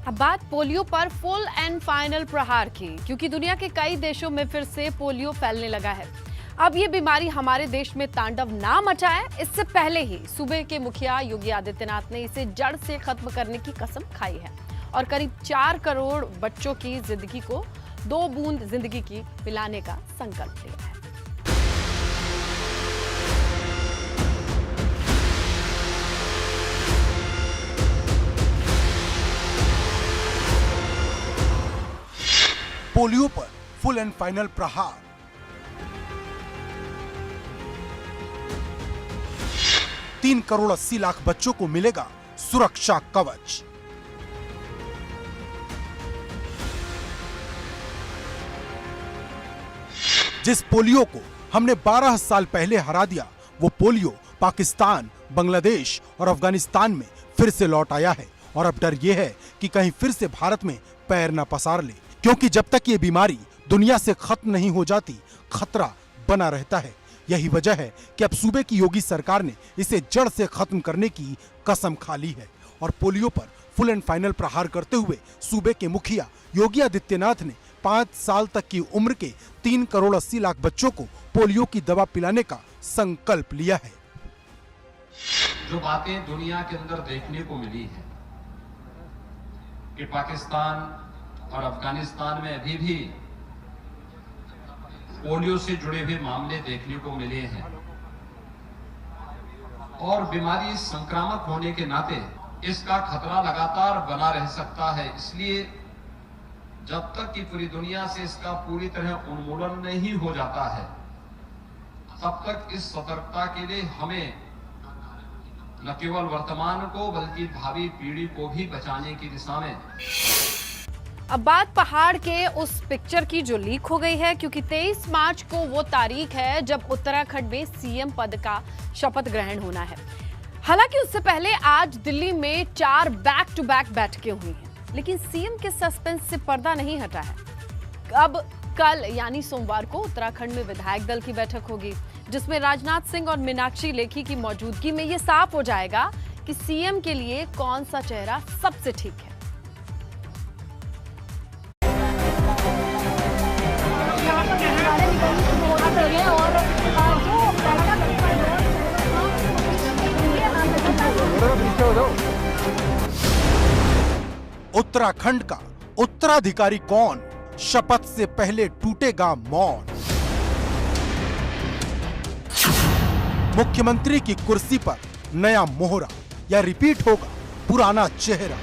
अब बात पोलियो पर फुल एंड फाइनल प्रहार की, क्योंकि दुनिया के कई देशों में फिर से पोलियो फैलने लगा है। अब ये बीमारी हमारे देश में तांडव ना मचाए, इससे पहले ही सूबे के मुखिया योगी आदित्यनाथ ने इसे जड़ से खत्म करने की कसम खाई है और करीब 4 करोड़ बच्चों की जिंदगी को 2 बूंद जिंदगी की पिलाने का संकल्प लिया है। पोलियो पर फुल एंड फाइनल प्रहार। तीन करोड़ 80 लाख बच्चों को मिलेगा सुरक्षा कवच। जिस पोलियो को हमने 12 साल पहले हरा दिया, वो पोलियो पाकिस्तान, बांग्लादेश और अफगानिस्तान में फिर से लौट आया है। और अब डर यह है कि कहीं फिर से भारत में पैर न पसार ले, क्योंकि जब तक ये बीमारी दुनिया से खत्म नहीं हो जाती, खतरा बना रहता है। यही वजह है कि अब सूबे की योगी सरकार ने इसे जड़ से खत्म करने की कसम खा ली है और पोलियो पर फुल एंड फाइनल प्रहार करते हुए सूबे के मुखिया योगी आदित्यनाथ ने 5 साल तक की उम्र के 3 करोड़ 80 लाख बच्चों को पोलियो की दवा पिलाने का संकल्प लिया है। जो बातें दुनिया के अंदर देखने को मिली है कि पाकिस्तान और अफगानिस्तान में अभी भी पोलियो से जुड़े हुए मामले देखने को मिले हैं और बीमारी संक्रामक होने के नाते इसका खतरा लगातार बना रह सकता है। इसलिए जब तक कि पूरी दुनिया से इसका पूरी तरह उन्मूलन नहीं हो जाता है, तब तक इस सतर्कता के लिए हमें न केवल वर्तमान को बल्कि भावी पीढ़ी को भी बचाने की दिशा में। अब बात पहाड़ के उस पिक्चर की जो लीक हो गई है, क्योंकि 23 मार्च को वो तारीख है जब उत्तराखंड में सीएम पद का शपथ ग्रहण होना है। हालांकि उससे पहले आज दिल्ली में 4 बैक टू बैक बैठकें हुई हैं, लेकिन सीएम के सस्पेंस से पर्दा नहीं हटा है। अब कल यानी सोमवार को उत्तराखंड में विधायक दल की बैठक होगी, जिसमें राजनाथ सिंह और मीनाक्षी लेखी की मौजूदगी में ये साफ हो जाएगा कि सीएम के लिए कौन सा चेहरा सबसे ठीक है। उत्तराखंड का उत्तराधिकारी कौन? शपथ से पहले टूटेगा मौन। मुख्यमंत्री की कुर्सी पर नया मोहरा या रिपीट होगा पुराना चेहरा?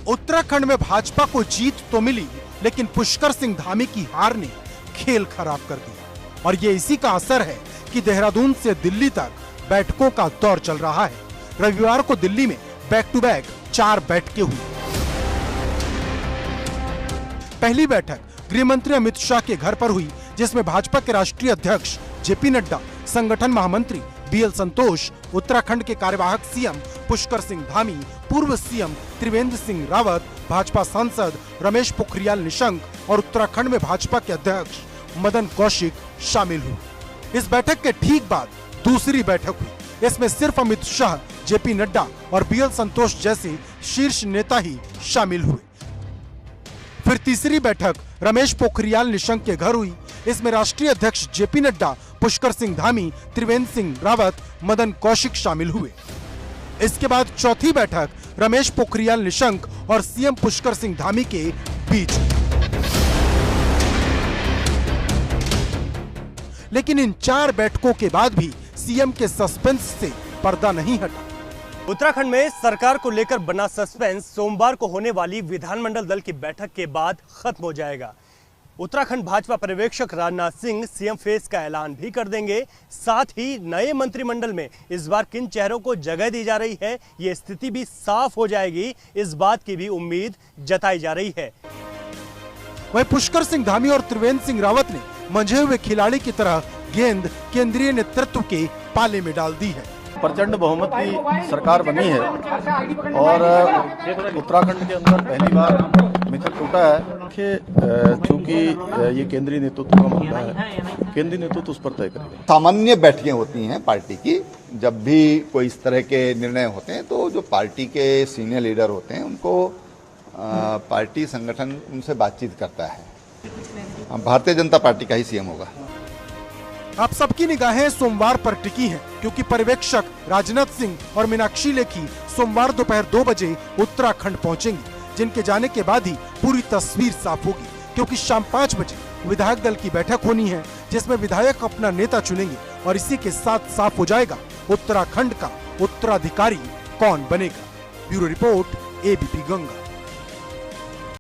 उत्तराखंड में भाजपा को जीत तो मिली, लेकिन पुष्कर सिंह धामी की हार ने खेल खराब कर दिया। और ये इसी का असर है कि देहरादून से दिल्ली तक बैठकों का दौर चल रहा है। रविवार को दिल्ली में बैक टू बैक 4 बैठकें हुई। पहली बैठक गृह मंत्री अमित शाह के घर पर हुई, जिसमें भाजपा के राष्ट्रीय अध्यक्ष जेपी नड्डा, संगठन महामंत्री बीएल संतोष, उत्तराखंड के कार्यवाहक सीएम पुष्कर सिंह धामी, पूर्व सीएम त्रिवेंद्र सिंह रावत, भाजपा सांसद रमेश पोखरियाल निशंक और उत्तराखंड में भाजपा के अध्यक्ष मदन कौशिक शामिल हुए। इस बैठक के ठीक बाद दूसरी बैठक हुई। इसमें सिर्फ अमित शाह, जेपी नड्डा और बीएल संतोष जैसे शीर्ष नेता ही शामिल हुए। फिर तीसरी बैठक रमेश पोखरियाल निशंक के घर हुई। इसमें राष्ट्रीय अध्यक्ष जेपी नड्डा, पुष्कर सिंह धामी, त्रिवेंद्र सिंह रावत, मदन कौशिक शामिल हुए। इसके बाद चौथी बैठक रमेश पोखरियाल निशंक और सीएम पुष्कर सिंह धामी के बीच। लेकिन इन 4 बैठकों के बाद भी सीएम के सस्पेंस से पर्दा नहीं हटा। उत्तराखंड में सरकार को लेकर बना सस्पेंस सोमवार को होने वाली विधानमंडल दल की बैठक के बाद खत्म हो जाएगा। उत्तराखंड भाजपा पर्यवेक्षक राजनाथ सिंह सीएम फेस का ऐलान भी कर देंगे। साथ ही नए मंत्रिमंडल में इस बार किन चेहरों को जगह दी जा रही है, ये स्थिति भी साफ हो जाएगी, इस बात की भी उम्मीद जताई जा रही है। वहीं पुष्कर सिंह धामी और त्रिवेंद्र सिंह रावत ने मंझे हुए खिलाड़ी की तरह गेंद केंद्रीय नेतृत्व के पाले में डाल दी है। प्रचंड बहुमत की सरकार बनी है और उत्तराखंड के अंदर पहली बार मेकर टूटा है कि चूंकि ये केंद्रीय नेतृत्व का मुद्दा है, केंद्रीय नेतृत्व उस पर तय करेगा। सामान्य बैठकें होती हैं पार्टी की, जब भी कोई इस तरह के निर्णय होते हैं तो जो पार्टी के सीनियर लीडर होते हैं उनको पार्टी संगठन उनसे बातचीत करता है। भारतीय जनता पार्टी का ही सीएम होगा। आप सबकी निगाहें सोमवार पर टिकी हैं, क्योंकि पर्यवेक्षक राजनाथ सिंह और मीनाक्षी लेखी सोमवार दोपहर 2 बजे उत्तराखंड पहुंचेंगे, जिनके जाने के बाद ही पूरी तस्वीर साफ होगी। क्योंकि शाम 5 बजे विधायक दल की बैठक होनी है, जिसमें विधायक अपना नेता चुनेंगे और इसी के साथ साफ हो जाएगा उत्तराखंड का उत्तराधिकारी कौन बनेगा। Bureau report, ABP Ganga.